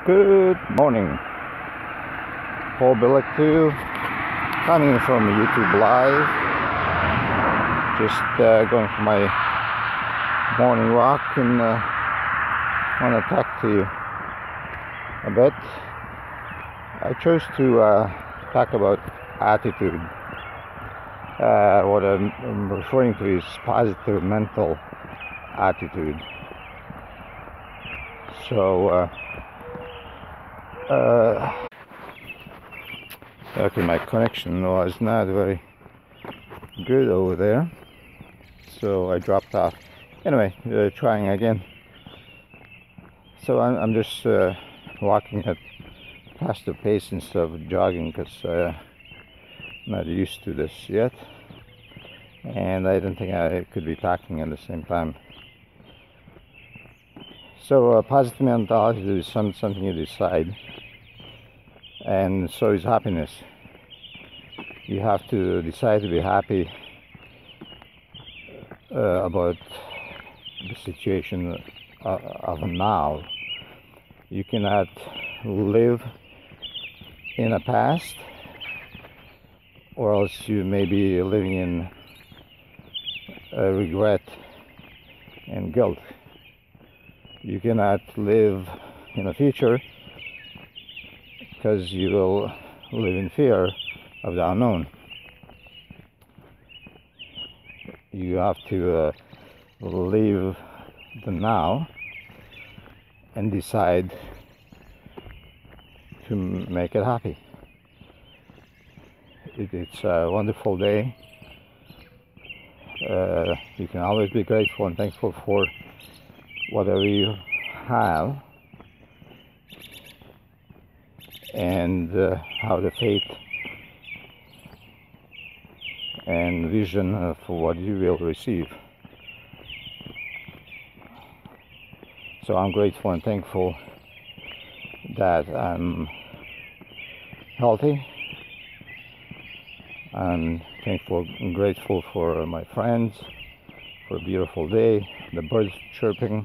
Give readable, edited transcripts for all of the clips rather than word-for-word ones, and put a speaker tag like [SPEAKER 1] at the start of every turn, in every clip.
[SPEAKER 1] Good morning, Paul Billick 2, coming from YouTube Live. Just going for my morning walk and want to talk to you a bit. I chose to talk about attitude. What I'm referring to is positive mental attitude. So, okay, my connection was not very good over there, so I dropped off. Anyway, trying again. So I'm just walking at faster pace instead of jogging because I'm not used to this yet, and I don't think I could be talking at the same time. So positive mentality is something you decide, and so is happiness. You have to decide to be happy about the situation of now. You cannot live in the past, or else you may be living in regret and guilt. You cannot live in the future because you will live in fear of the unknown. You have to live the now and decide to make it happy. It's a wonderful day. You can always be grateful and thankful for whatever you have, and have the faith and vision for what you will receive. So I'm grateful and thankful that I'm healthy. I'm thankful and grateful for my friends, for a beautiful day, the birds chirping,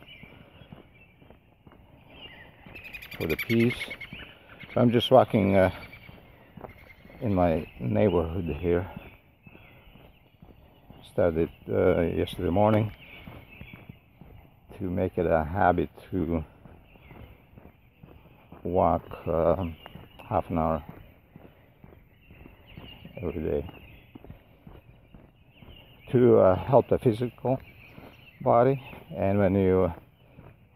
[SPEAKER 1] for the peace. So I'm just walking in my neighborhood here. Started yesterday morning to make it a habit to walk half an hour every day to help the physical body. And when you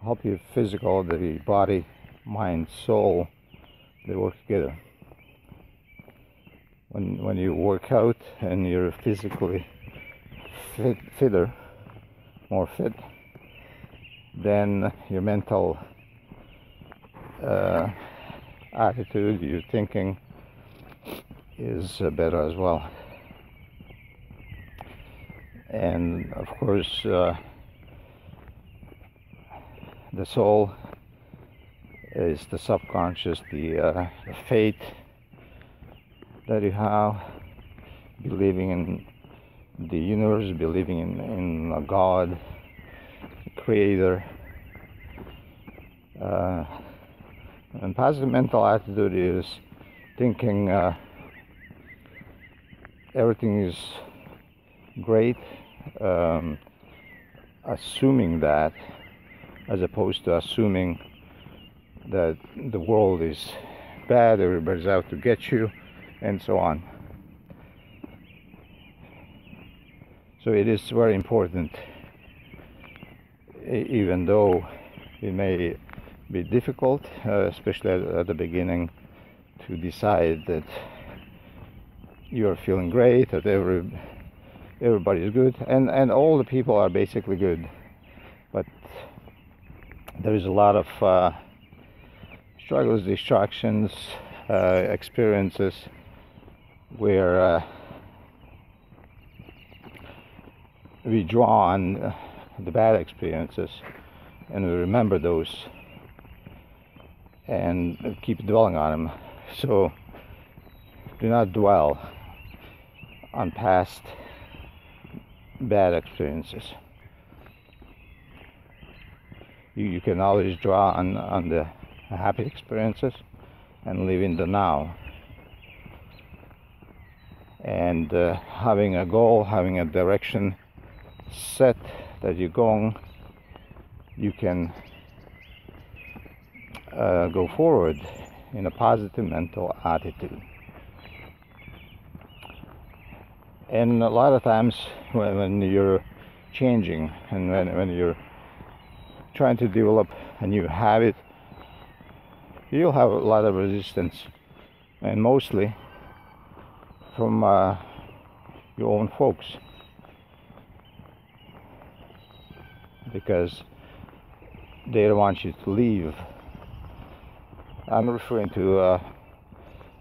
[SPEAKER 1] help your physical, the body, mind, soul, they work together. When you work out and you're physically fitter, more fit, then your mental attitude, your thinking is better as well. And of course, the soul is the subconscious, the faith that you have, believing in the universe, believing in a God, creator. And positive mental attitude is thinking everything is great, assuming that, as opposed to assuming that the world is bad, everybody's out to get you, and so on. So it is very important, even though it may be difficult, especially at the beginning, to decide that you're feeling great, that everybody is good, and all the people are basically good. But there is a lot of struggles, distractions, experiences where we draw on the bad experiences and we remember those and keep dwelling on them. So do not dwell on past bad experiences. You can always draw on the happy experiences and live in the now. And having a goal, having a direction set that you're going, you can go forward in a positive mental attitude. And a lot of times when you're changing and when you're trying to develop a new habit, you'll have a lot of resistance, and mostly from your own folks, because they don't want you to leave. I'm referring to a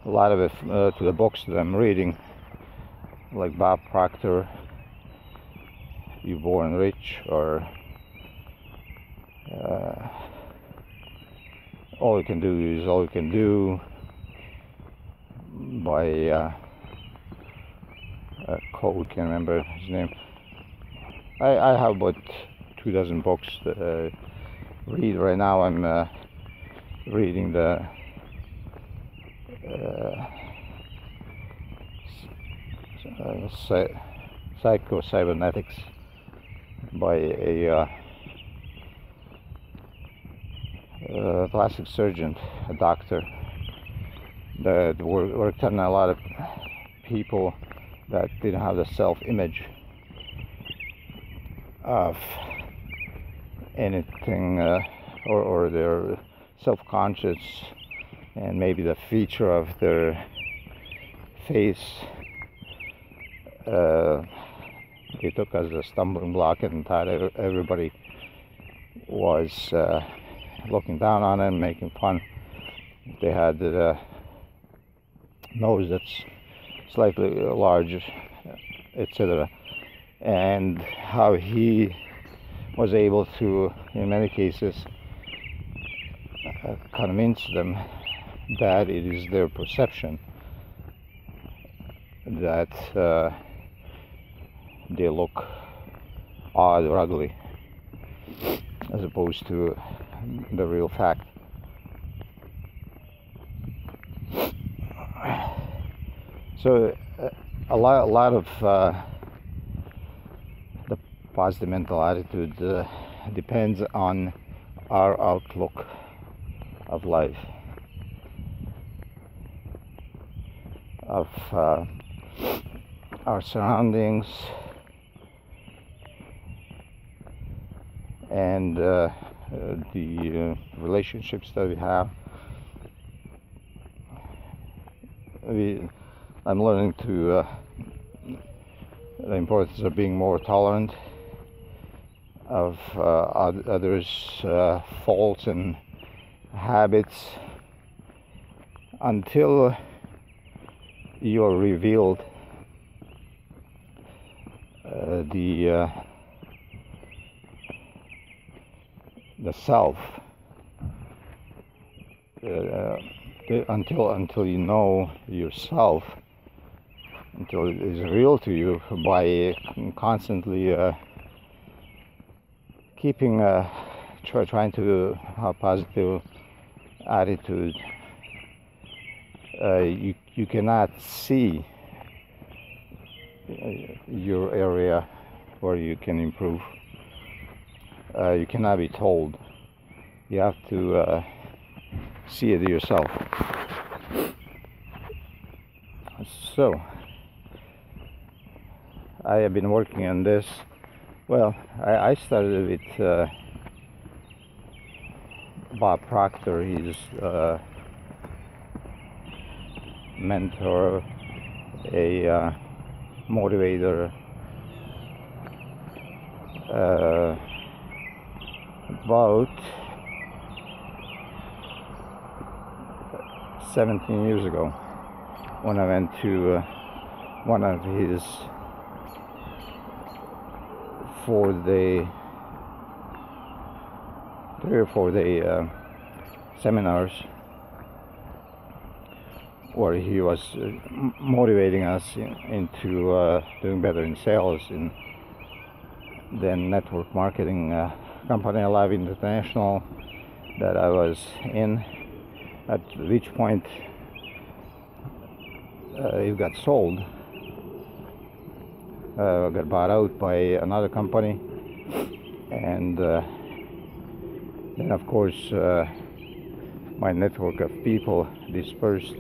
[SPEAKER 1] lot of it to the books that I'm reading, like Bob Proctor, You Born Rich, or All You Can Do Is All You Can Do by Cole, can't remember his name. I have about 24 books to read right now. I'm reading the Psycho-Cybernetics by a plastic surgeon, a doctor that worked on a lot of people that didn't have the self-image of anything, or they're self-conscious, and maybe the feature of their face they took as a stumbling block and thought everybody was looking down on them, making fun. They had the nose that's slightly large, etc. And how he was able to, in many cases, convince them that it is their perception that they look odd or ugly, as opposed to the real fact. So a lot of the positive mental attitude depends on our outlook of life, of our surroundings, and the relationships that we have. I'm learning to the importance of being more tolerant of others' faults and habits until you are revealed the self, until you know yourself, until it is real to you, by constantly keeping trying to have a positive attitude. You cannot see your area where you can improve. You cannot be told. You have to see it yourself. So I have been working on this. Well, I started with Bob Proctor. He's a mentor, a motivator, about 17 years ago, when I went to one of his 3 or 4 day seminars, where he was motivating us into doing better in sales, in then network marketing company Alive International, that I was in, at which point it got sold, got bought out by another company, and then of course my network of people dispersed.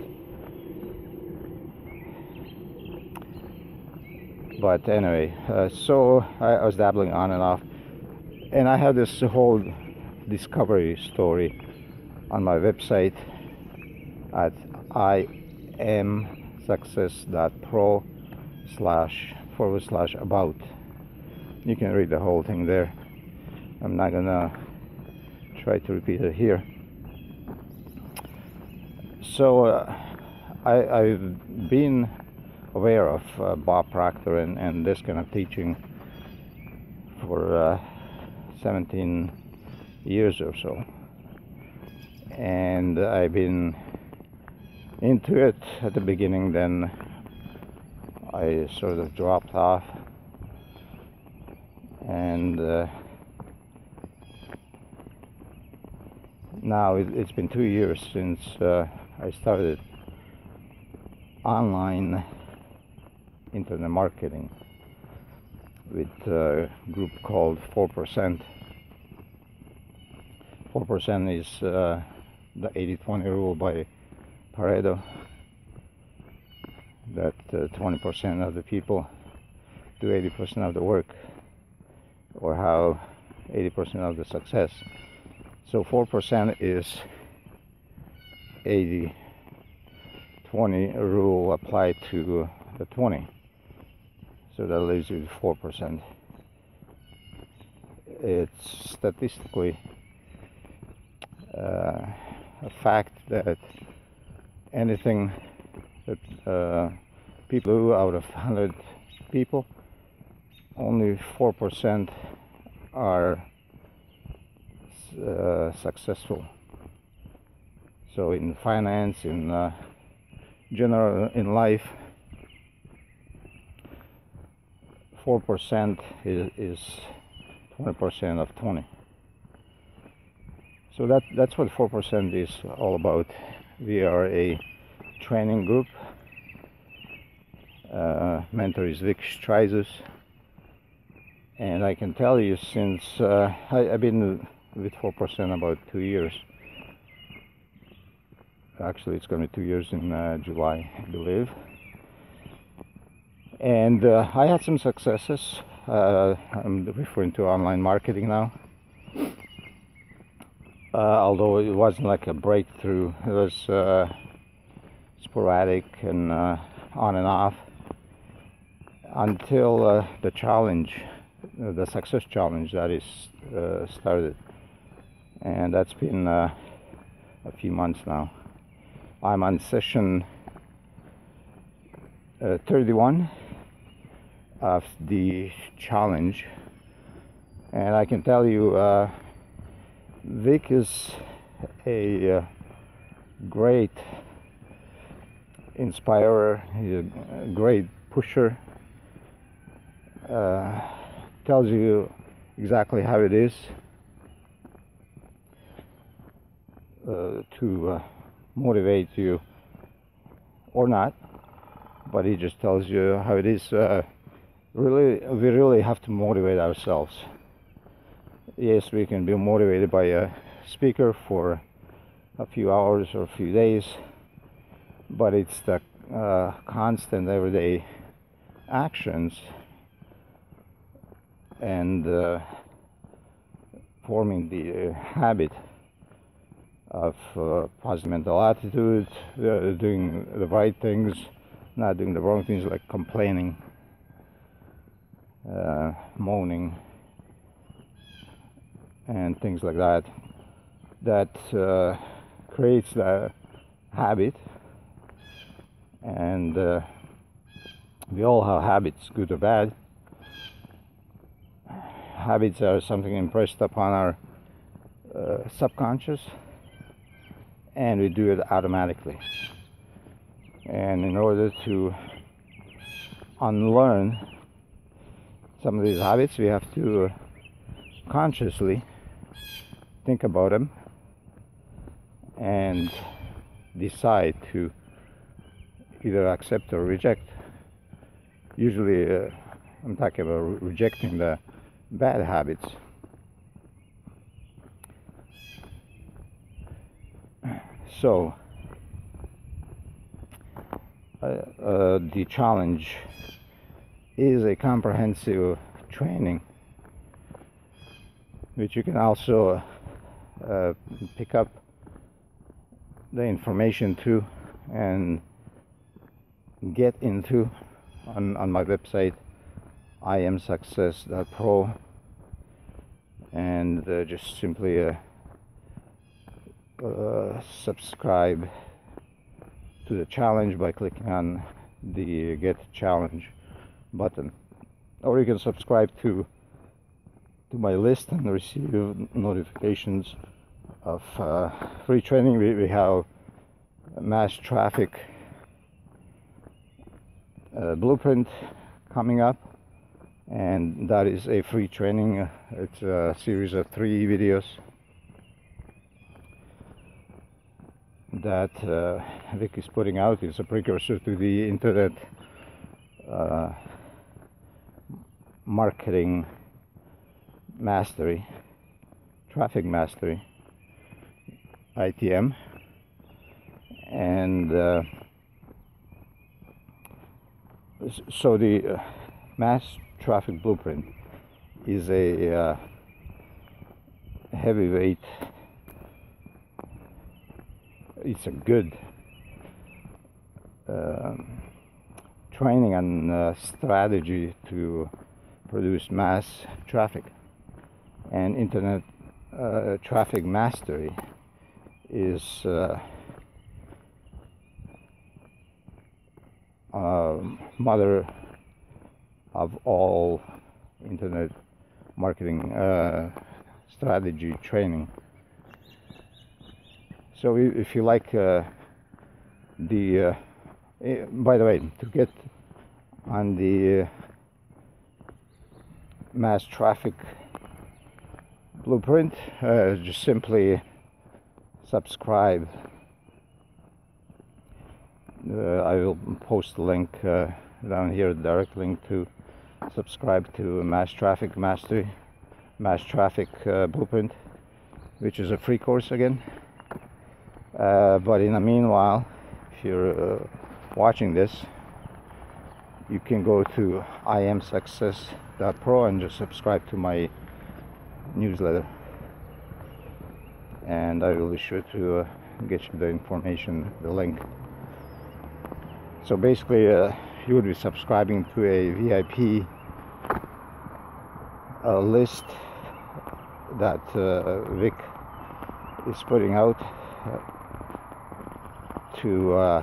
[SPEAKER 1] But anyway, so I was dabbling on and off, and I have this whole discovery story on my website at imsuccess.pro//about. You can read the whole thing there. I'm not gonna try to repeat it here. So I've been aware of Bob Proctor and this kind of teaching for 17 years or so, and I've been into it at the beginning, then I sort of dropped off, and now it's been 2 years since I started online internet marketing with a group called 4%. 4% is the 80-20 rule by Pareto, that 20% of the people do 80% of the work, or have 80% of the success. So 4% is 80-20 rule applied to the 20. So that leaves you with 4%. It's statistically a fact that anything that people do out of 100 people, only 4% are successful. So in finance, in general, in life, 4% is 20% of 20. So that's what 4% is all about. We are a training group. Mentor is Vic Strizos, and I can tell you, since I've been with 4% about 2 years. Actually, it's going to be 2 years in July, I believe. And I had some successes. I'm referring to online marketing now. Although it wasn't like a breakthrough, it was sporadic and on and off, until the challenge, the success challenge, that is started. And that's been a few months now. I'm on session 31 of the challenge, and I can tell you Vic is a great inspirer. He's a great pusher. Tells you exactly how it is to motivate you or not, but he just tells you how it is. We really have to motivate ourselves. Yes, we can be motivated by a speaker for a few hours or a few days, but it's the constant everyday actions and forming the habit of positive mental attitude, doing the right things, not doing the wrong things like complaining, moaning, and things like that. That creates the habit, and we all have habits, good or bad. Habits are something impressed upon our subconscious, and we do it automatically. And in order to unlearn some of these habits, we have to consciously think about them and decide to either accept or reject. Usually I'm talking about rejecting the bad habits. So the challenge is a comprehensive training, which you can also pick up the information to and get into on my website imsuccess.pro, and just simply subscribe to the challenge by clicking on the Get Challenge button, or you can subscribe to my list and receive notifications of free training. We have mass traffic blueprint coming up, and that is a free training. It's a series of 3 videos that Vic is putting out. It's a precursor to the internet marketing mastery, traffic mastery, ITM, and so the mass traffic blueprint is a heavyweight. It's a good training and strategy to produce mass traffic, and internet traffic mastery is mother of all internet marketing strategy training. So if you like by the way, to get on the mass traffic blueprint, just simply subscribe. I will post the link down here, direct link to subscribe to mass traffic mastery, mass traffic blueprint, which is a free course again. But in the meanwhile, if you're watching this, you can go to imsuccess.pro and just subscribe to my newsletter, and I will be sure to get you the information, the link. So basically you would be subscribing to a VIP list that Vic is putting out to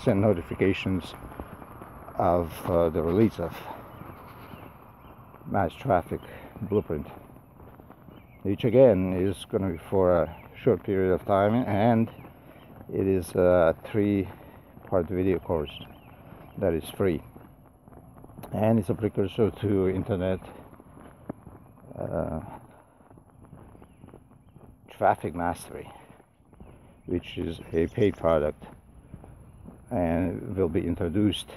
[SPEAKER 1] send notifications of the release of mass traffic blueprint, which again is going to be for a short period of time, and it is a 3-part video course that is free, and it's a precursor to internet traffic mastery, which is a paid product and will be introduced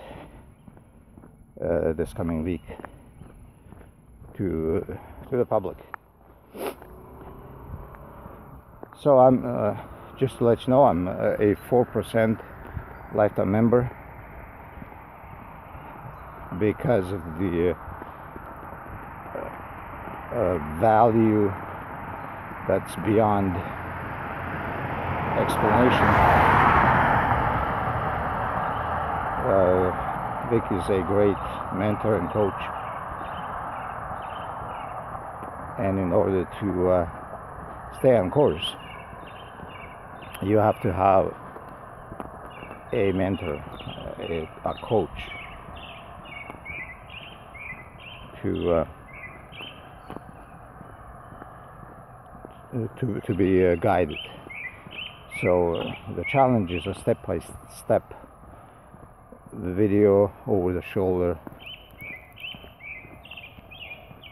[SPEAKER 1] this coming week to the public. So I'm just to let you know, I'm a 4% lifetime member because of the value that's beyond explanation. Vic is a great mentor and coach, and in order to stay on course, you have to have a mentor, a coach to be guided. So the challenge is a step-by-step video over the shoulder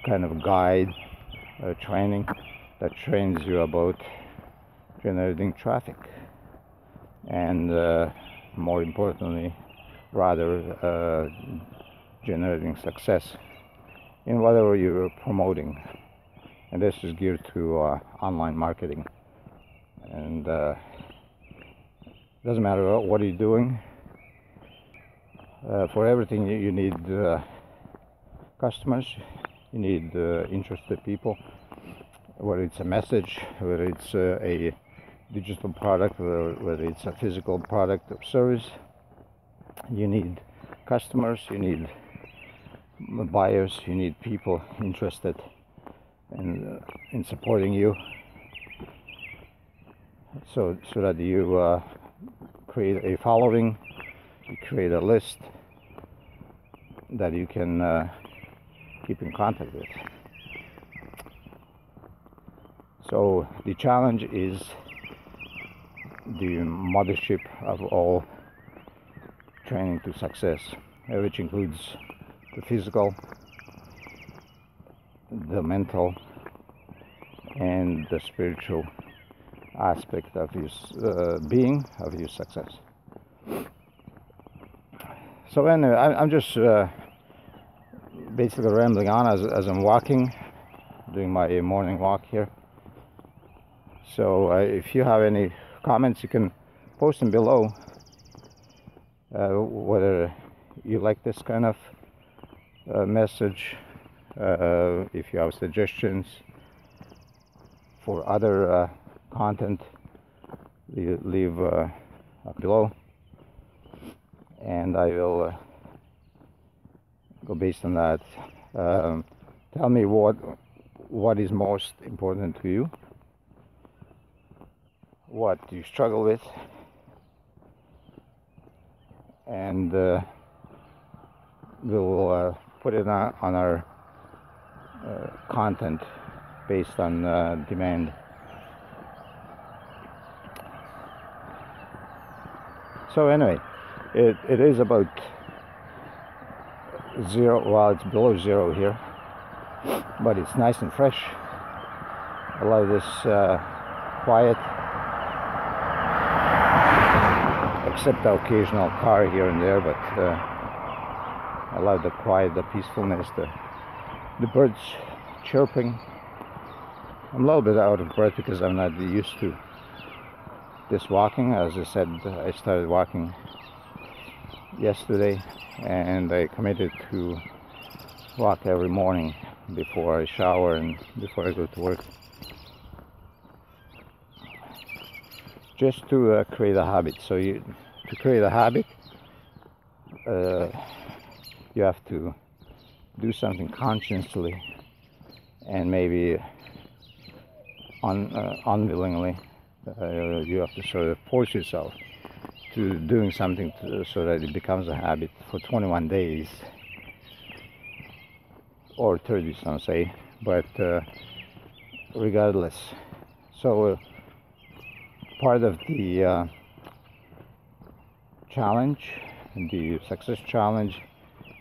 [SPEAKER 1] kind of guide training that trains you about generating traffic and more importantly, rather generating success in whatever you're promoting. And this is geared to online marketing. And doesn't matter what you're doing. For everything you need customers, you need interested people, whether it's a message, whether it's a digital product, whether it's a physical product or service. You need customers, you need buyers, you need people interested in supporting you, so that you create a following, you create a list that you can keep in contact with. So the challenge is the mothership of all training to success, which includes the physical, the mental, and the spiritual aspect of your being, of your success. So anyway, I'm just basically rambling on as I'm walking, doing my morning walk here. So if you have any comments, you can post them below, whether you like this kind of message, if you have suggestions for other content, leave below, and I will go based on that. Tell me what is most important to you, what you struggle with, and we'll put it on our content based on demand. So anyway, it is about zero. Well, it's below zero here, but it's nice and fresh. I love this quiet, except the occasional car here and there, but I love the quiet, the peacefulness, the birds chirping. I'm a little bit out of breath because I'm not used to this walking. As I said, I started walking yesterday, and I committed to walk every morning before I shower and before I go to work, just to create a habit. So to create a habit, you have to do something consciously and maybe unwillingly. You have to sort of force yourself to doing something so that it becomes a habit for 21 days or 30, some say, but regardless. So part of the challenge, the success challenge,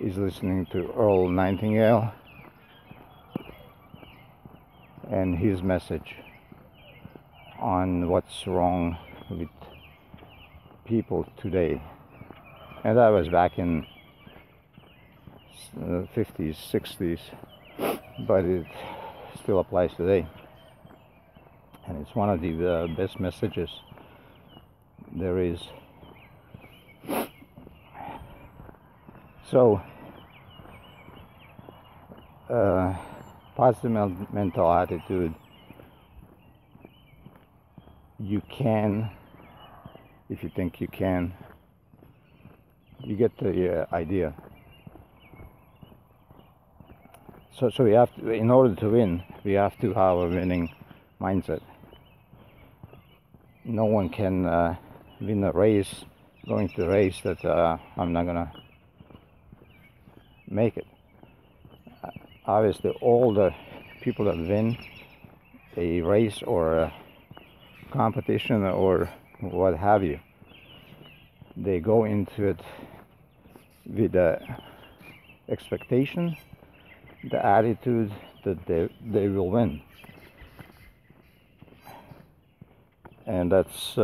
[SPEAKER 1] is listening to Earl Nightingale and his message on what's wrong with people today. And that was back in the 50s, 60s, but it still applies today. And it's one of the best messages there is. So, positive mental attitude. You can, if you think you can. You get the idea. So we have to, in order to win, we have to have a winning mindset. No one can win a race, going to a race that I'm not gonna make it. Obviously, all the people that win a race or a competition or what have you, they go into it with the expectation, the attitude that they will win. And that's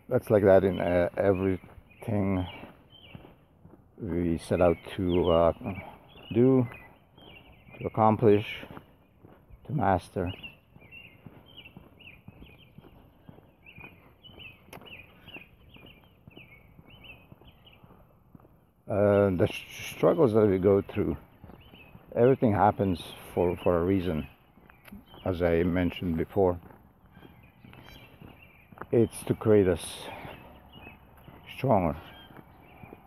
[SPEAKER 1] that's like that in everything we set out to do, to accomplish, to master. The struggles that we go through, everything happens for a reason, as I mentioned before. It's to create us stronger.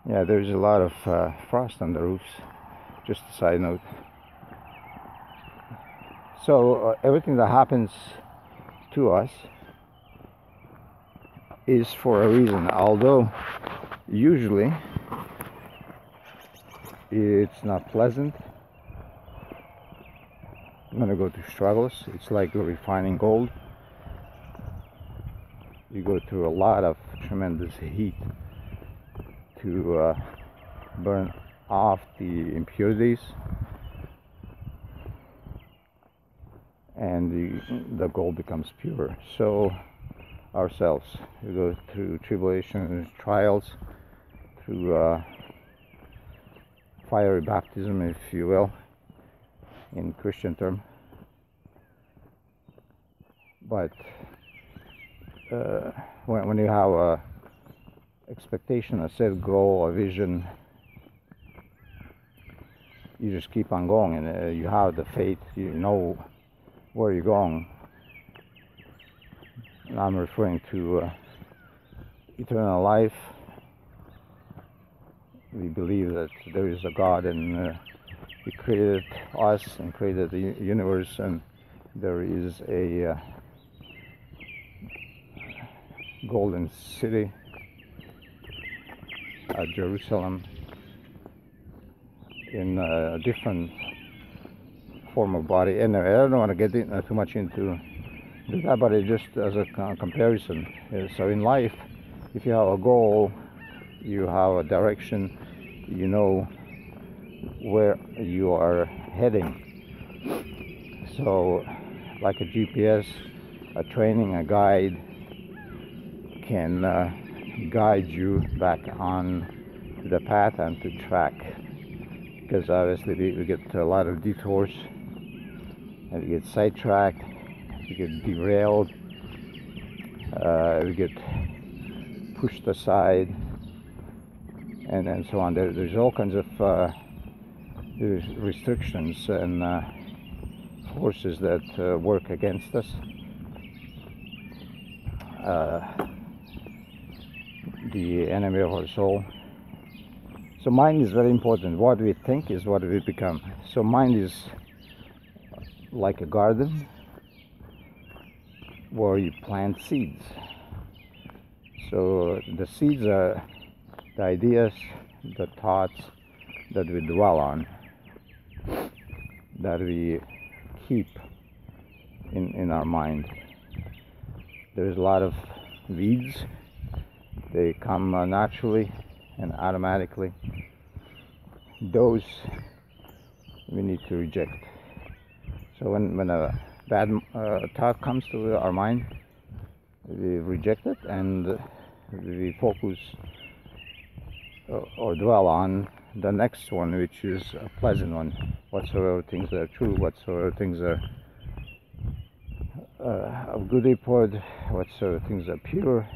[SPEAKER 1] Yeah, there's a lot of frost on the roofs, just a side note. So everything that happens to us is for a reason, although usually it's not pleasant. I'm gonna go through struggles. It's like refining gold. You go through a lot of tremendous heat to burn off the impurities, and the gold becomes pure. So ourselves, we go through tribulations, trials, through fiery baptism, if you will, in Christian term. But when you have a expectation, a set goal, a vision, you just keep on going, and you have the faith, you know where you're going. And I'm referring to eternal life. We believe that there is a God, and He created us and created the universe, and there is a golden city at Jerusalem in a different form of body. And I don't want to get too much into that, but it just as a comparison. So in life, if you have a goal, you have a direction, you know where you are heading. So like a GPS, a training, a guide can guide you back on the path and to track, because obviously we get a lot of detours and we get sidetracked, we get derailed, we get pushed aside, and so on. There's all kinds of there's restrictions and forces that work against us. The enemy of our soul. So mind is very important. What we think is what we become. So mind is like a garden where you plant seeds. So the seeds are the ideas, the thoughts that we dwell on, that we keep in our mind. There's a lot of weeds. They come naturally and automatically. Those we need to reject. So when a bad thought comes to our mind, we reject it and we focus or dwell on the next one, which is a pleasant one. Whatsoever things are true, whatsoever things are of good report, whatsoever things are pure,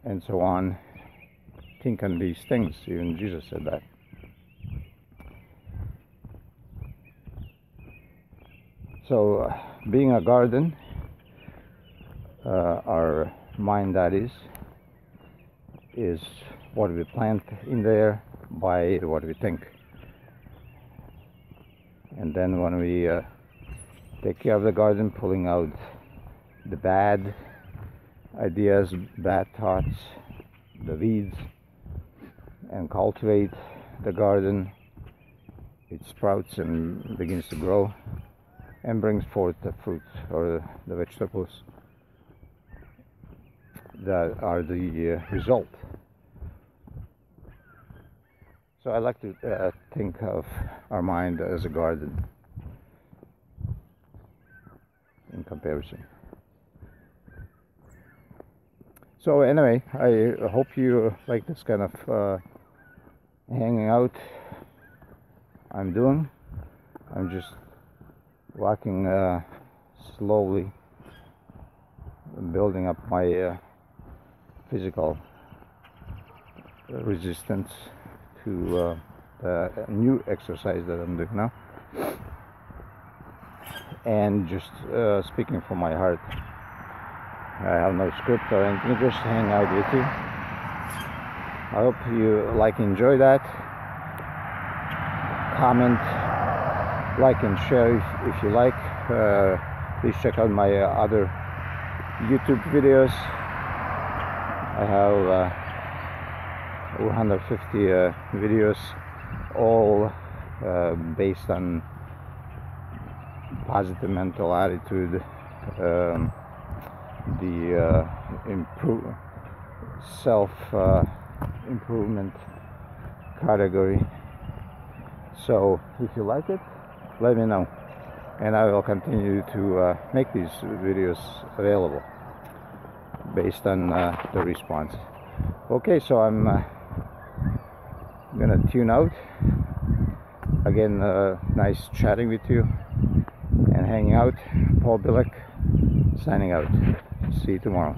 [SPEAKER 1] and so on. Think on these things. Even Jesus said that. So being a garden, our mind, that is what we plant in there by what we think. And then when we take care of the garden, pulling out the bad ideas, bad thoughts, the weeds, and cultivate the garden, it sprouts and begins to grow and brings forth the fruit or the vegetables that are the result. So I like to think of our mind as a garden in comparison. So anyway, I hope you like this kind of hanging out I'm doing. I'm just walking slowly, building up my physical resistance to the new exercise that I'm doing now, and just speaking from my heart. I have no script or anything, just hang out with you. I hope you enjoy that. Comment, like and share if you like. Please check out my other YouTube videos. I have 150 videos, all based on positive mental attitude, the self improvement category. So if you like it, let me know, and I will continue to make these videos available based on the response. Okay, so I'm gonna tune out. Again, nice chatting with you and hanging out. Paul Bilek signing out. See you tomorrow.